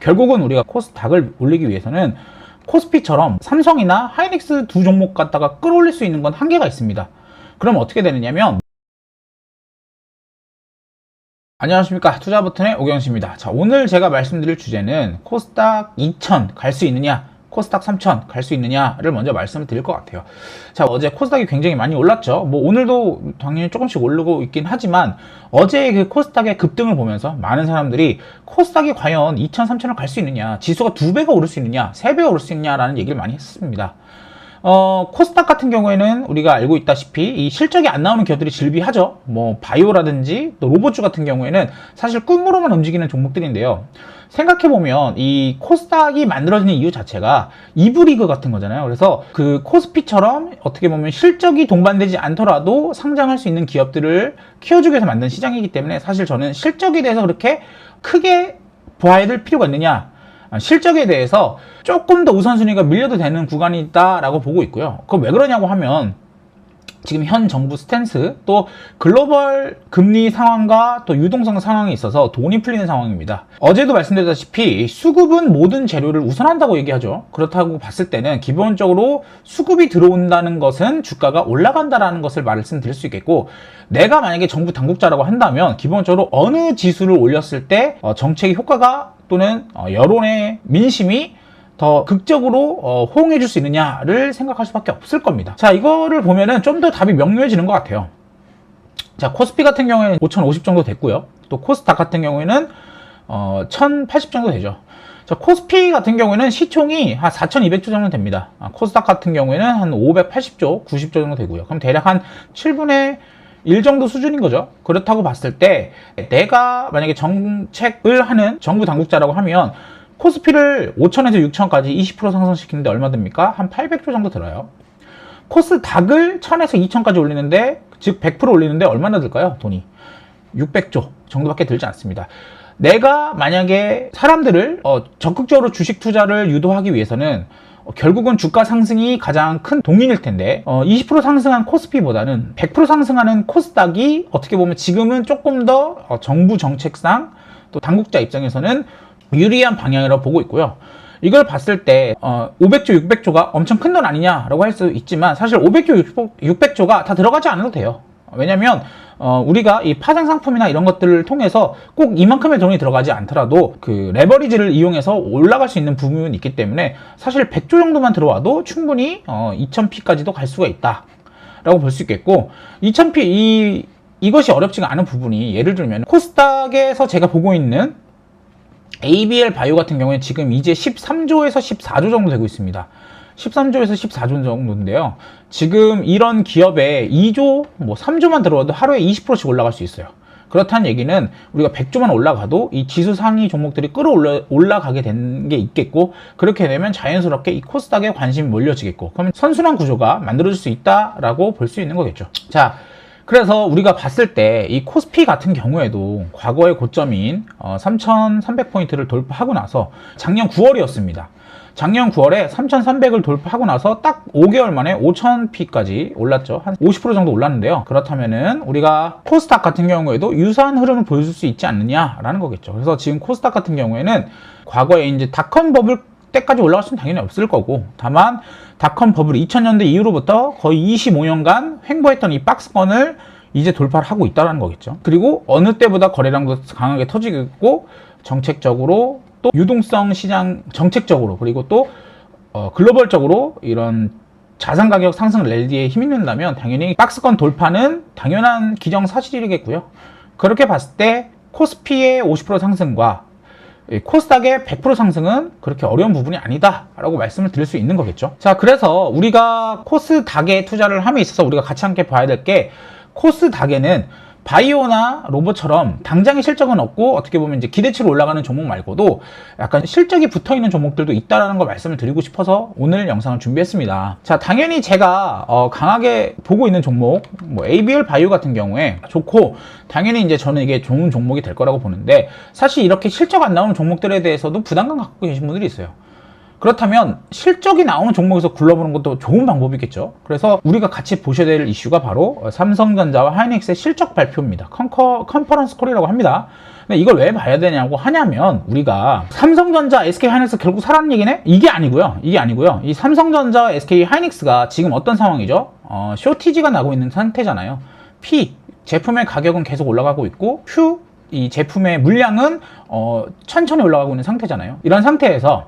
결국은 우리가 코스닥을 올리기 위해서는 코스피처럼 삼성이나 하이닉스 두 종목 갖다가 끌어올릴 수 있는 건 한계가 있습니다. 그럼 어떻게 되느냐면, 안녕하십니까, 투자버튼의 오경수입니다. 자, 오늘 제가 말씀드릴 주제는 코스닥 2000 갈 수 있느냐, 코스닥 3000 갈 수 있느냐를 먼저 말씀을 드릴 것 같아요. 자, 어제 코스닥이 굉장히 많이 올랐죠. 뭐 오늘도 당연히 조금씩 오르고 있긴 하지만 어제 그 코스닥의 급등을 보면서 많은 사람들이 코스닥이 과연 2000, 3000을 갈 수 있느냐, 지수가 2배가 오를 수 있느냐, 3배가 오를 수 있느냐라는 얘기를 많이 했습니다. 코스닥 같은 경우에는 우리가 알고 있다시피 이 실적이 안 나오는 기업들이 즐비하죠. 뭐 바이오라든지 또 로봇주 같은 경우에는 사실 꿈으로만 움직이는 종목들인데요. 생각해보면 이 코스닥이 만들어지는 이유 자체가 2부 리그 같은 거잖아요. 그래서 그 코스피처럼 어떻게 보면 실적이 동반되지 않더라도 상장할 수 있는 기업들을 키워주기 위해서 만든 시장이기 때문에 사실 저는 실적에 대해서 그렇게 크게 봐야 될 필요가 있느냐, 실적에 대해서 조금 더 우선순위가 밀려도 되는 구간이 있다라고 보고 있고요. 그거 왜 그러냐고 하면 지금 현 정부 스탠스, 또 글로벌 금리 상황과 또 유동성 상황이 있어서 돈이 풀리는 상황입니다. 어제도 말씀드렸다시피 수급은 모든 재료를 우선한다고 얘기하죠. 그렇다고 봤을 때는 기본적으로 수급이 들어온다는 것은 주가가 올라간다라는 것을 말씀드릴 수 있겠고, 내가 만약에 정부 당국자라고 한다면 기본적으로 어느 지수를 올렸을 때 정책의 효과가 또는 여론의 민심이 더 극적으로 호응해 줄 수 있느냐를 생각할 수밖에 없을 겁니다. 자, 이거를 보면은 좀 더 답이 명료해지는 것 같아요. 자, 코스피 같은 경우에는 5050 정도 됐고요. 또 코스닥 같은 경우에는 1080 정도 되죠. 자, 코스피 같은 경우에는 시총이 한 4200조 정도 됩니다. 코스닥 같은 경우에는 한 580조, 90조 정도 되고요. 그럼 대략 한 7분의 1 정도 수준인 거죠. 그렇다고 봤을 때 내가 만약에 정책을 하는 정부 당국자라고 하면 코스피를 5000에서 6000까지 20% 상승시키는데 얼마 듭니까? 한 800조 정도 들어요. 코스닥을 1000에서 2000까지 올리는데, 즉 100% 올리는데 얼마나 들까요? 돈이 600조 정도밖에 들지 않습니다. 내가 만약에 사람들을 적극적으로 주식 투자를 유도하기 위해서는 결국은 주가 상승이 가장 큰 동인일 텐데 20% 상승한 코스피보다는 100% 상승하는 코스닥이 어떻게 보면 지금은 조금 더 정부 정책상 또 당국자 입장에서는 유리한 방향이라고 보고 있고요. 이걸 봤을 때 500조, 600조가 엄청 큰 돈 아니냐라고 할 수 있지만 사실 500조, 600조가 다 들어가지 않아도 돼요. 왜냐면 우리가 이 파생 상품이나 이런 것들을 통해서 꼭 이만큼의 돈이 들어가지 않더라도 그 레버리지를 이용해서 올라갈 수 있는 부분이 있기 때문에 사실 100조 정도만 들어와도 충분히 2000P까지도 갈 수가 있다 라고 볼 수 있겠고, 2000P 이것이 어렵지가 않은 부분이, 예를 들면 코스닥에서 제가 보고 있는 ABL 바이오 같은 경우에 지금 이제 13조에서 14조 정도 되고 있습니다. 13조에서 14조 정도인데요. 지금 이런 기업에 2조, 3조만 들어와도 하루에 20%씩 올라갈 수 있어요. 그렇다는 얘기는 우리가 100조만 올라가도 이 지수 상위 종목들이 올라가게 되는 게 있겠고, 그렇게 되면 자연스럽게 이 코스닥에 관심이 몰려지겠고, 그러면 선순환 구조가 만들어질 수 있다라고 볼 수 있는 거겠죠. 자, 그래서 우리가 봤을 때 이 코스피 같은 경우에도 과거의 고점인 3300포인트를 돌파하고 나서 작년 9월이었습니다. 작년 9월에 3300을 돌파하고 나서 딱 5개월 만에 5000P까지 올랐죠. 한 50% 정도 올랐는데요. 그렇다면은 우리가 코스닥 같은 경우에도 유사한 흐름을 보여줄 수 있지 않느냐라는 거겠죠. 그래서 지금 코스닥 같은 경우에는 과거에 이제 닷컴 버블 때까지 올라갈 수는 당연히 없을 거고, 다만 닷컴 버블 2000년대 이후로부터 거의 25년간 횡보했던 이 박스권을 이제 돌파를 하고 있다는 거겠죠. 그리고 어느 때보다 거래량도 강하게 터지고, 정책적으로 또 유동성 시장 정책적으로, 그리고 또 글로벌적으로 이런 자산 가격 상승 랠리에 힘입는다면 당연히 박스권 돌파는 당연한 기정사실이겠고요. 그렇게 봤을 때 코스피의 50% 상승과 코스닥의 100% 상승은 그렇게 어려운 부분이 아니다 라고 말씀을 드릴 수 있는 거겠죠. 자, 그래서 우리가 코스닥에 투자를 함에 있어서 우리가 같이 함께 봐야 될 게, 코스닥에는 바이오나 로봇처럼 당장의 실적은 없고 어떻게 보면 이제 기대치로 올라가는 종목 말고도 약간 실적이 붙어있는 종목들도 있다라는 걸 말씀을 드리고 싶어서 오늘 영상을 준비했습니다. 자, 당연히 제가 강하게 보고 있는 종목, ABL 바이오 같은 경우에 좋고, 당연히 이제 저는 이게 좋은 종목이 될 거라고 보는데, 사실 이렇게 실적 안 나오는 종목들에 대해서도 부담감 갖고 계신 분들이 있어요. 그렇다면 실적이 나오는 종목에서 굴러보는 것도 좋은 방법이겠죠. 그래서 우리가 같이 보셔야 될 이슈가 바로 삼성전자와 하이닉스의 실적 발표입니다. 컨퍼런스 콜이라고 합니다. 근데 이걸 왜 봐야 되냐고 하냐면, 우리가 삼성전자, SK하이닉스 결국 사라는 얘기네? 이게 아니고요. 이 삼성전자, SK하이닉스가 지금 어떤 상황이죠? 쇼티지가 나고 있는 상태잖아요. P, 제품의 가격은 계속 올라가고 있고, Q, 이 제품의 물량은 천천히 올라가고 있는 상태잖아요. 이런 상태에서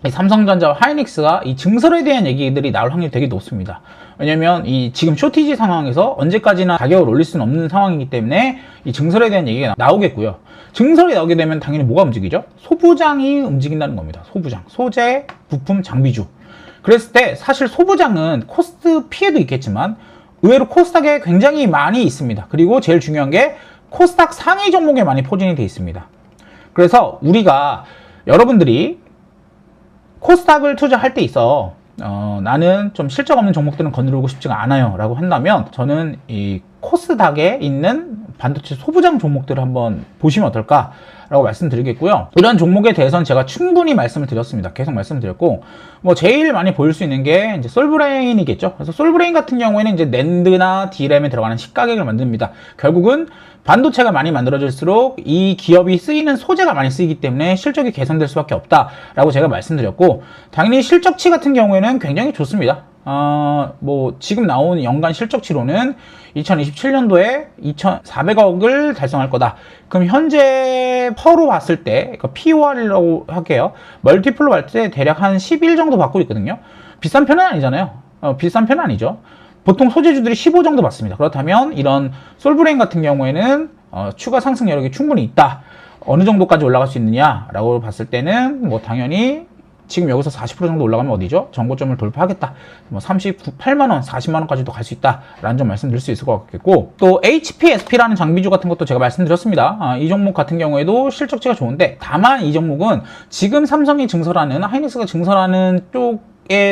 이 삼성전자와 하이닉스가 이 증설에 대한 얘기들이 나올 확률이 되게 높습니다. 왜냐면 이 지금 쇼티지 상황에서 언제까지나 가격을 올릴 수는 없는 상황이기 때문에 이 증설에 대한 얘기가 나오겠고요. 증설이 나오게 되면 당연히 뭐가 움직이죠? 소부장이 움직인다는 겁니다. 소부장, 소재, 부품, 장비주. 그랬을 때 사실 소부장은 코스트 피해도 있겠지만 의외로 코스닥에 굉장히 많이 있습니다. 그리고 제일 중요한 게 코스닥 상위 종목에 많이 포진이 되어 있습니다. 그래서 우리가, 여러분들이 코스닥을 투자할 때 있어 나는 좀 실적 없는 종목들은 건드리고 싶지가 않아요 라고 한다면, 저는 이 코스닥에 있는 반도체 소부장 종목들을 한번 보시면 어떨까 라고 말씀드리겠고요. 이런 종목에 대해서는 제가 충분히 말씀을 드렸습니다. 계속 말씀드렸고, 뭐 제일 많이 보일 수 있는 게 이제 솔브레인이겠죠. 그래서 솔브레인 같은 경우에는 이제 낸드나 D램에 들어가는 식가격을 만듭니다. 결국은 반도체가 많이 만들어질수록 이 기업이 쓰이는 소재가 많이 쓰이기 때문에 실적이 개선될 수밖에 없다라고 제가 말씀드렸고, 당연히 실적치 같은 경우에는 굉장히 좋습니다. 뭐 지금 나온 연간 실적치로는 2027년도에 2,400억을 달성할 거다. 그럼 현재 퍼로 봤을 때, 그러니까 POR이라고 할게요. 멀티플로 봤을 때 대략 한 11 정도 받고 있거든요. 비싼 편은 아니잖아요. 비싼 편은 아니죠. 보통 소재주들이 15 정도 받습니다. 그렇다면 이런 솔브레인 같은 경우에는 추가 상승 여력이 충분히 있다. 어느 정도까지 올라갈 수 있느냐라고 봤을 때는 뭐 당연히 지금 여기서 40% 정도 올라가면 어디죠? 정고점을 돌파하겠다. 뭐 38만 원, 40만 원까지도 갈 수 있다라는 점 말씀드릴 수 있을 것 같겠고, 또 HPSP라는 장비주 같은 것도 제가 말씀드렸습니다. 이 종목 같은 경우에도 실적치가 좋은데, 다만 이 종목은 지금 삼성이 증설하는, 하이닉스가 증설하는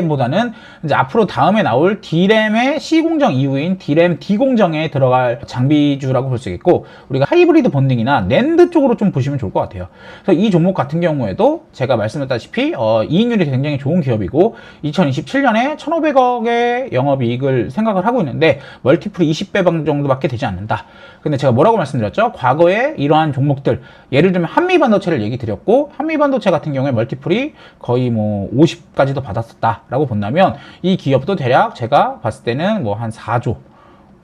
보다는 이제 앞으로 다음에 나올 D램의 C 공정 이후인 D램 D 공정에 들어갈 장비주라고 볼 수 있겠고, 우리가 하이브리드 본딩이나 낸드 쪽으로 좀 보시면 좋을 것 같아요. 그래서 이 종목 같은 경우에도 제가 말씀드렸다시피 이익률이 굉장히 좋은 기업이고 2027년에 1,500억의 영업이익을 생각을 하고 있는데 멀티플이 20배 정도밖에 되지 않는다. 근데 제가 뭐라고 말씀드렸죠? 과거에 이러한 종목들, 예를 들면 한미반도체를 얘기 드렸고, 한미반도체 같은 경우에 멀티플이 거의 뭐 50까지도 받았었다 라고 본다면, 이 기업도 대략 제가 봤을 때는 뭐 한 4조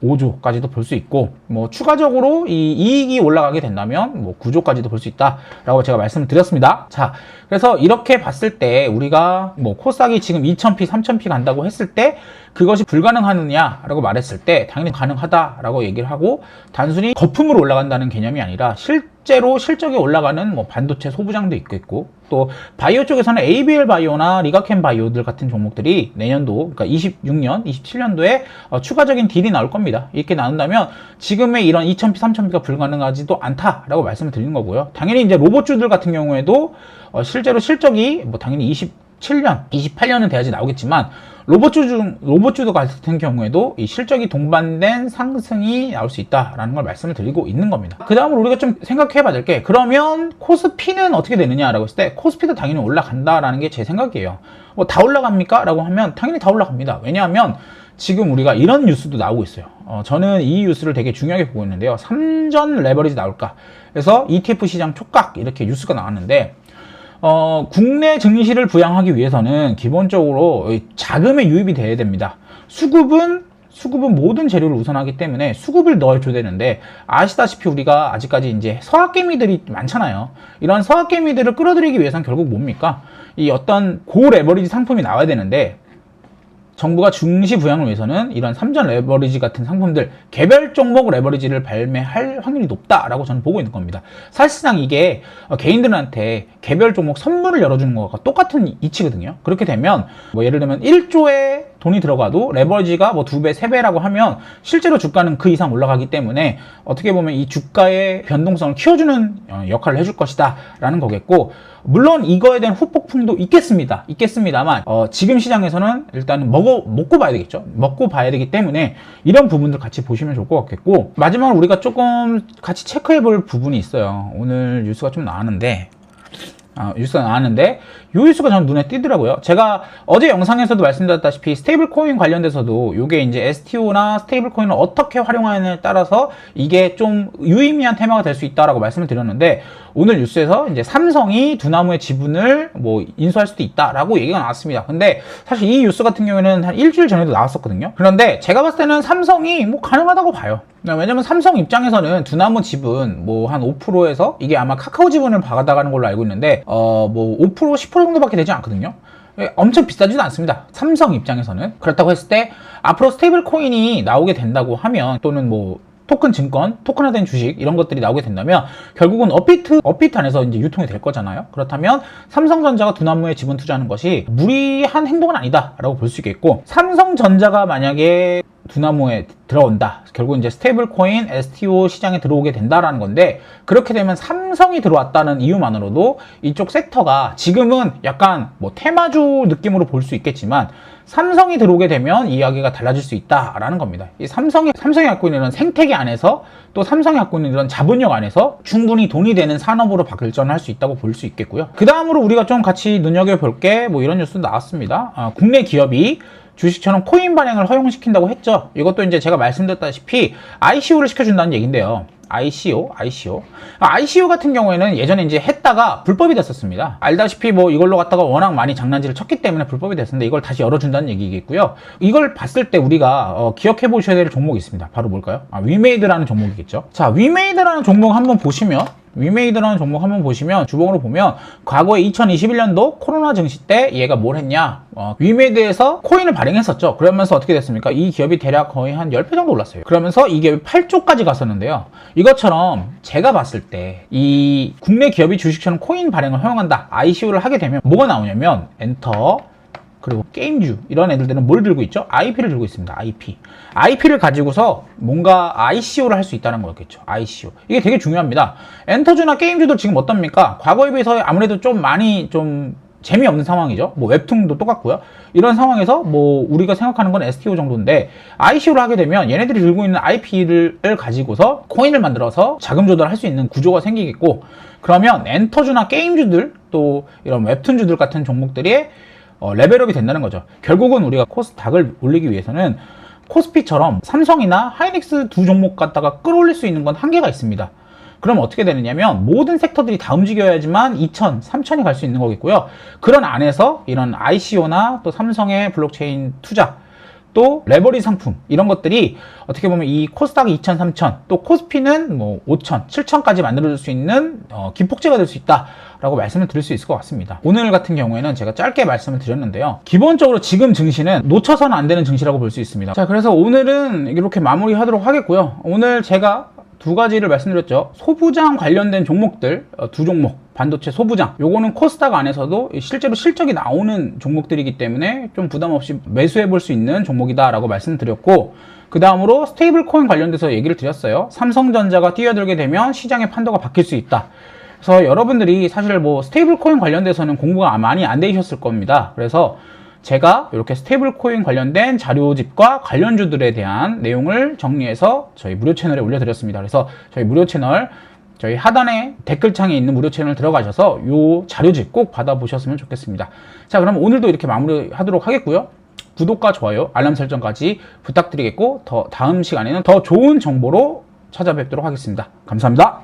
5조까지도 볼 수 있고, 뭐 추가적으로 이 이익이 올라가게 된다면 뭐 9조까지도 볼 수 있다라고 제가 말씀을 드렸습니다. 자, 그래서 이렇게 봤을 때 우리가 뭐 코스닥이 지금 2,000p, 3,000p 간다고 했을 때 그것이 불가능하느냐라고 말했을 때 당연히 가능하다라고 얘기를 하고, 단순히 거품으로 올라간다는 개념이 아니라 실제로 실적이 올라가는 뭐 반도체 소부장도 있겠고, 또 바이오 쪽에서는 ABL 바이오나 리가켄 바이오들 같은 종목들이 내년도, 그러니까 26년, 27년도에 추가적인 딜이 나올 겁니다. 이렇게 나온다면 지금의 이런 2,000p, 3,000p가 불가능하지도 않다라고 말씀을 드리는 거고요. 당연히 이제 로봇주들 같은 경우에도 실제로 실적이 뭐 당연히 27년, 28년은 돼야지 나오겠지만, 로봇주도 같은 경우에도 이 실적이 동반된 상승이 나올 수 있다라는 걸 말씀을 드리고 있는 겁니다. 그 다음으로 우리가 좀 생각해 봐야 될 게, 그러면 코스피는 어떻게 되느냐라고 했을 때 코스피도 당연히 올라간다라는 게 제 생각이에요. 뭐 다 올라갑니까? 라고 하면 당연히 다 올라갑니다. 왜냐하면 지금 우리가 이런 뉴스도 나오고 있어요. 저는 이 뉴스를 되게 중요하게 보고 있는데요. 3전 레버리지 나올까? 그래서 ETF 시장 촉각, 이렇게 뉴스가 나왔는데, 국내 증시를 부양하기 위해서는 기본적으로 자금의 유입이 돼야 됩니다. 수급은 모든 재료를 우선하기 때문에 수급을 넣어줘야 되는데, 아시다시피 우리가 아직까지 이제 서학개미들이 많잖아요. 이런 서학개미들을 끌어들이기 위해서는 결국 뭡니까? 이 어떤 고레버리지 상품이 나와야 되는데, 정부가 증시 부양을 위해서는 이런 3전 레버리지 같은 상품들, 개별 종목 레버리지를 발매할 확률이 높다라고 저는 보고 있는 겁니다. 사실상 이게 개인들한테 개별 종목 선물을 열어주는 것과 똑같은 이치거든요. 그렇게 되면 뭐 예를 들면 1조에 돈이 들어가도 레버리지가 뭐 2배, 3배라고 하면 실제로 주가는 그 이상 올라가기 때문에 어떻게 보면 이 주가의 변동성을 키워주는 역할을 해줄 것이다 라는 거겠고, 물론 이거에 대한 후폭풍도 있겠습니다만 지금 시장에서는 일단은 먹고 봐야 되겠죠. 먹고 봐야 되기 때문에 이런 부분들 같이 보시면 좋을 것 같겠고, 마지막으로 우리가 조금 같이 체크해 볼 부분이 있어요. 오늘 뉴스가 좀 나왔는데, 뉴스가 나왔는데 이 뉴스가 저는 눈에 띄더라고요. 제가 어제 영상에서도 말씀드렸다시피 스테이블 코인 관련돼서도 이게 이제 STO나 스테이블 코인을 어떻게 활용하느냐에 따라서 이게 좀 유의미한 테마가 될 수 있다라고 말씀을 드렸는데, 오늘 뉴스에서 이제 삼성이 두나무의 지분을 뭐 인수할 수도 있다라고 얘기가 나왔습니다. 근데 사실 이 뉴스 같은 경우에는 한 일주일 전에도 나왔었거든요. 그런데 제가 봤을 때는 삼성이 뭐 가능하다고 봐요. 왜냐면 삼성 입장에서는 두나무 지분 뭐 한 5%에서 이게 아마 카카오 지분을 받아가는 걸로 알고 있는데 뭐 5% 10% 정도밖에 되지 않거든요. 엄청 비싸지도 않습니다. 삼성 입장에서는. 그렇다고 했을 때 앞으로 스테이블 코인이 나오게 된다고 하면, 또는 뭐 토큰 증권, 토큰화된 주식 이런 것들이 나오게 된다면 결국은 업비트 안에서 이제 유통이 될 거잖아요. 그렇다면 삼성전자가 두나무에 지분 투자하는 것이 무리한 행동은 아니다라고 볼 수 있겠고, 삼성전자가 만약에 두나무에 들어온다, 결국 이제 스테이블 코인 STO 시장에 들어오게 된다라는 건데, 그렇게 되면 삼성이 들어왔다는 이유만으로도 이쪽 섹터가 지금은 약간 뭐 테마주 느낌으로 볼 수 있겠지만, 삼성이 들어오게 되면 이야기가 달라질 수 있다라는 겁니다. 이 삼성이 갖고 있는 이런 생태계 안에서, 또 삼성이 갖고 있는 이런 자본력 안에서 충분히 돈이 되는 산업으로 발전할 수 있다고 볼 수 있겠고요. 그 다음으로 우리가 좀 같이 눈여겨볼 게 뭐 이런 뉴스도 나왔습니다. 국내 기업이 주식처럼 코인 발행을 허용시킨다고 했죠. 이것도 이제 제가 말씀드렸다시피 ICO를 시켜준다는 얘기인데요. ICO 같은 경우에는 예전에 이제 했다가 불법이 됐었습니다. 알다시피 뭐 이걸로 갖다가 워낙 많이 장난질을 쳤기 때문에 불법이 됐었는데, 이걸 다시 열어준다는 얘기겠고요. 이걸 봤을 때 우리가 기억해 보셔야 될 종목이 있습니다. 바로 뭘까요? 위메이드라는 종목이겠죠. 자, 위메이드라는 종목 한번 보시면, 주봉으로 보면 과거에 2021년도 코로나 증시 때 얘가 뭘 했냐, 위메이드에서 코인을 발행했었죠. 그러면서 어떻게 됐습니까? 이 기업이 대략 거의 한 10배 정도 올랐어요. 그러면서 이 기업이 8조까지 갔었는데요. 이것처럼 제가 봤을 때 이 국내 기업이 주식처럼 코인 발행을 허용한다, ICO를 하게 되면 뭐가 나오냐면 엔터, 그리고 게임주, 이런 애들은 뭘 들고 있죠? IP를 들고 있습니다. IP를 가지고서 뭔가 ICO를 할 수 있다는 거였겠죠. ICO. 이게 되게 중요합니다. 엔터주나 게임주들 지금 어떻습니까? 과거에 비해서 아무래도 좀 많이 좀 재미없는 상황이죠. 뭐 웹툰도 똑같고요. 이런 상황에서 뭐 우리가 생각하는 건 STO 정도인데, ICO를 하게 되면 얘네들이 들고 있는 IP를 가지고서 코인을 만들어서 자금 조달할 수 있는 구조가 생기겠고, 그러면 엔터주나 게임주들, 또 이런 웹툰주들 같은 종목들이 레벨업이 된다는 거죠. 결국은 우리가 코스닥을 올리기 위해서는 코스피처럼 삼성이나 하이닉스 두 종목 갖다가 끌어올릴 수 있는 건 한계가 있습니다. 그럼 어떻게 되느냐면 모든 섹터들이 다 움직여야지만 2천, 3천이 갈 수 있는 거겠고요. 그런 안에서 이런 ICO나 또 삼성의 블록체인 투자, 또 레버리지 상품, 이런 것들이 어떻게 보면 이 코스닥 2천, 3천, 또 코스피는 뭐 5천, 7천까지 만들어줄 수 있는 기폭제가 될 수 있다라고 말씀을 드릴 수 있을 것 같습니다. 오늘 같은 경우에는 제가 짧게 말씀을 드렸는데요. 기본적으로 지금 증시는 놓쳐서는 안 되는 증시라고 볼 수 있습니다. 자, 그래서 오늘은 이렇게 마무리하도록 하겠고요. 오늘 제가 두 가지를 말씀드렸죠. 소부장 관련된 종목들, 두 종목, 반도체 소부장, 요거는 코스닥 안에서도 실제로 실적이 나오는 종목들이기 때문에 좀 부담 없이 매수해 볼 수 있는 종목이다 라고 말씀드렸고, 그 다음으로 스테이블 코인 관련돼서 얘기를 드렸어요. 삼성전자가 뛰어들게 되면 시장의 판도가 바뀔 수 있다. 그래서 여러분들이 사실 뭐 스테이블 코인 관련돼서는 공부가 많이 안 되셨을 겁니다. 그래서 제가 이렇게 스테이블 코인 관련된 자료집과 관련주들에 대한 내용을 정리해서 저희 무료 채널에 올려드렸습니다. 그래서 저희 무료 채널, 저희 하단에 댓글창에 있는 무료 채널 들어가셔서 이 자료집 꼭 받아보셨으면 좋겠습니다. 자, 그럼 오늘도 이렇게 마무리하도록 하겠고요. 구독과 좋아요, 알람 설정까지 부탁드리겠고, 다음 시간에는 더 좋은 정보로 찾아뵙도록 하겠습니다. 감사합니다.